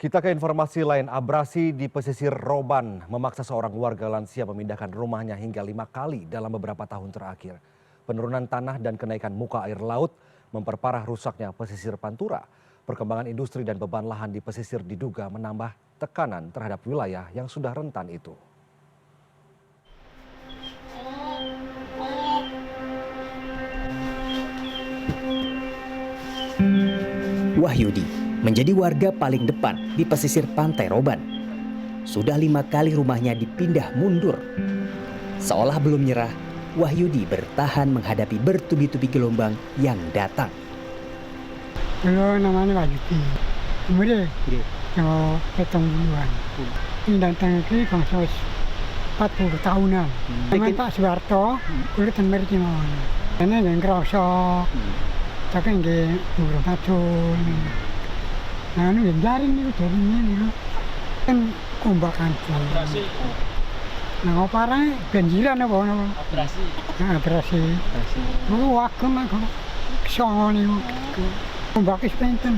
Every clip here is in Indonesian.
Kita ke informasi lain, abrasi di pesisir Roban memaksa seorang warga lansia memindahkan rumahnya hingga 5 kali dalam beberapa tahun terakhir. Penurunan tanah dan kenaikan muka air laut memperparah rusaknya pesisir Pantura. Perkembangan industri dan beban lahan di pesisir diduga menambah tekanan terhadap wilayah yang sudah rentan itu. Wahyudi menjadi warga paling depan di pesisir pantai Roban. Sudah 5 kali rumahnya dipindah mundur. Seolah belum nyerah, Wahyudi bertahan menghadapi bertubi-tubi gelombang yang datang. Dulu namanya Wahyudi. Kemudian kalau petang duluan. Ini datang ke kalau 40 tahunan. Dengan Pak Soeharto, kulit dan mercimon. Ini yang kerosok. Tapi yang burung pacul. Nah, ini yang jaring nih, jaringnya nih. Kan kombakan. Nah, oparanya banjiran apa? Abrasi. Nah, abrasi. Lu wakem aku. Kesongo nih. Kombaknya sepenten.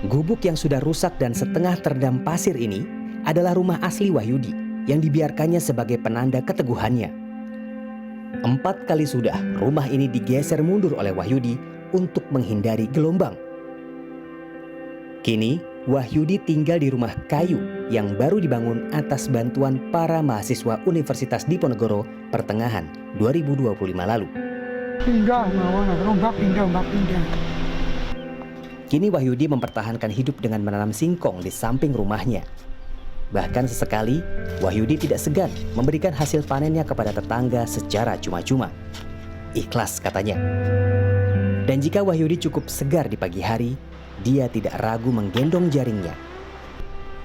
Gubuk yang sudah rusak dan setengah terendam pasir ini adalah rumah asli Wahyudi yang dibiarkannya sebagai penanda keteguhannya. 4 kali sudah rumah ini digeser mundur oleh Wahyudi untuk menghindari gelombang. Kini Wahyudi tinggal di rumah kayu yang baru dibangun atas bantuan para mahasiswa Universitas Diponegoro pertengahan 2025 lalu. Pindah, ombak pindah. Kini Wahyudi mempertahankan hidup dengan menanam singkong di samping rumahnya. Bahkan sesekali, Wahyudi tidak segan memberikan hasil panennya kepada tetangga secara cuma-cuma. Ikhlas katanya. Dan jika Wahyudi cukup segar di pagi hari, dia tidak ragu menggendong jaringnya.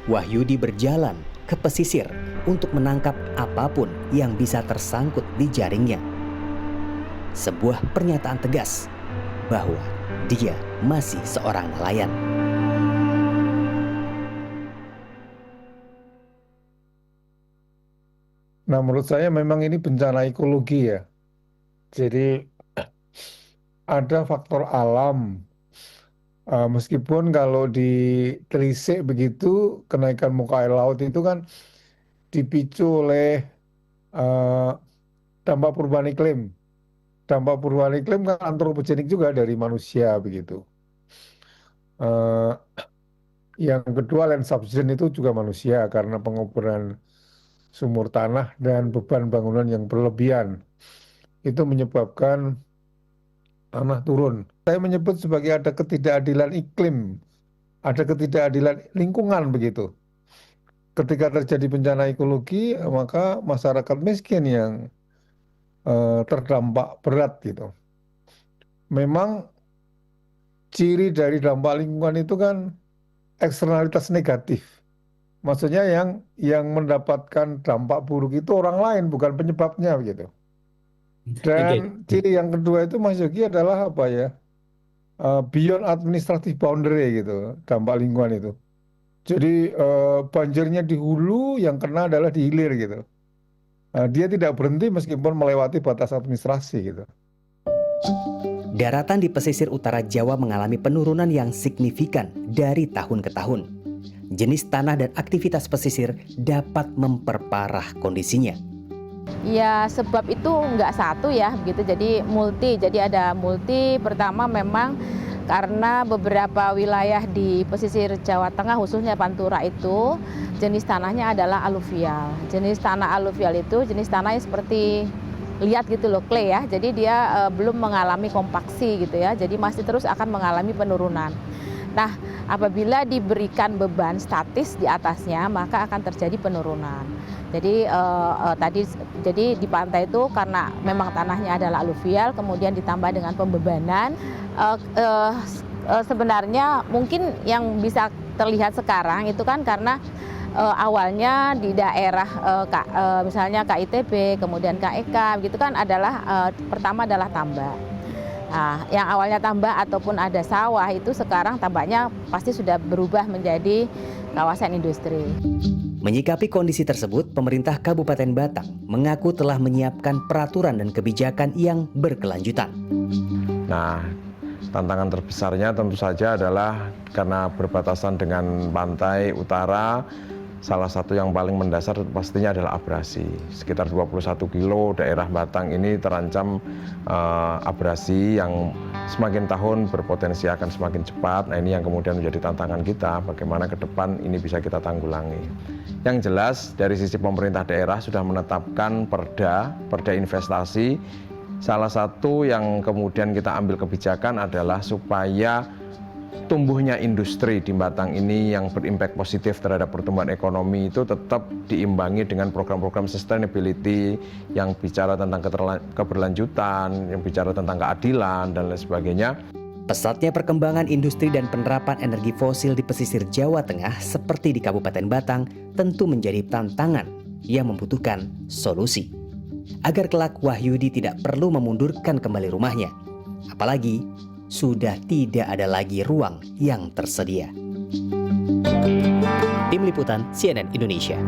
Wahyudi berjalan ke pesisir untuk menangkap apapun yang bisa tersangkut di jaringnya. Sebuah pernyataan tegas bahwa dia masih seorang nelayan. Nah, menurut saya memang ini bencana ekologi ya. Jadi ada faktor alam. Meskipun kalau ditelisik begitu, kenaikan muka air laut itu kan dipicu oleh uh, dampak perubahan iklim. Dampak perubahan iklim kan antropogenik juga dari manusia begitu. Uh, yang kedua land subsidence itu juga manusia karena pengoboran sumur tanah dan beban bangunan yang berlebihan. Itu menyebabkan tanah turun. Saya menyebut sebagai ada ketidakadilan iklim, ada ketidakadilan lingkungan begitu. Ketika terjadi bencana ekologi, maka masyarakat miskin yang terdampak berat gitu. Memang ciri dari dampak lingkungan itu kan eksternalitas negatif. Maksudnya yang mendapatkan dampak buruk itu orang lain, bukan penyebabnya begitu. Dan ciri yang kedua itu Mas Yogi adalah apa ya? Beyond administrative boundary gitu, dampak lingkungan itu. Jadi banjirnya di hulu, yang kena adalah di hilir gitu. Dia tidak berhenti meskipun melewati batas administrasi gitu. Daratan di pesisir utara Jawa mengalami penurunan yang signifikan dari tahun ke tahun. Jenis tanah dan aktivitas pesisir dapat memperparah kondisinya. Ya, sebab itu nggak satu ya, begitu. Jadi multi. Jadi ada multi. Pertama memang karena beberapa wilayah di pesisir Jawa Tengah, khususnya Pantura itu, jenis tanahnya adalah aluvial. Jenis tanah aluvial itu jenis tanahnya seperti lihat gitu loh, clay ya. Jadi dia belum mengalami kompaksi gitu ya. Jadi masih terus akan mengalami penurunan. Nah, apabila diberikan beban statis di atasnya, maka akan terjadi penurunan. Jadi jadi di pantai itu karena memang tanahnya adalah aluvial, kemudian ditambah dengan pembebanan, sebenarnya mungkin yang bisa terlihat sekarang itu kan karena awalnya di daerah misalnya KITB, kemudian KEK, gitu kan adalah pertama adalah tambak. Nah, yang awalnya tambak ataupun ada sawah itu sekarang tambaknya pasti sudah berubah menjadi kawasan industri. Menyikapi kondisi tersebut, pemerintah Kabupaten Batang mengaku telah menyiapkan peraturan dan kebijakan yang berkelanjutan. Nah, Tantangan terbesarnya tentu saja adalah karena berbatasan dengan pantai utara, salah satu yang paling mendasar pastinya adalah abrasi. Sekitar 21 kilo daerah Batang ini terancam abrasi yang semakin tahun berpotensi akan semakin cepat. Nah, ini yang kemudian menjadi tantangan kita, bagaimana ke depan ini bisa kita tanggulangi. Yang jelas dari sisi pemerintah daerah sudah menetapkan perda investasi. Salah satu yang kemudian kita ambil kebijakan adalah supaya tumbuhnya industri di Batang ini yang berimpak positif terhadap pertumbuhan ekonomi itu tetap diimbangi dengan program-program sustainability yang bicara tentang keberlanjutan, yang bicara tentang keadilan, dan lain sebagainya. Pesatnya perkembangan industri dan penerapan energi fosil di pesisir Jawa Tengah seperti di Kabupaten Batang tentu menjadi tantangan yang membutuhkan solusi. Agar kelak Wahyudi tidak perlu memundurkan kembali rumahnya. Apalagi sudah tidak ada lagi ruang yang tersedia. Tim Liputan CNN Indonesia.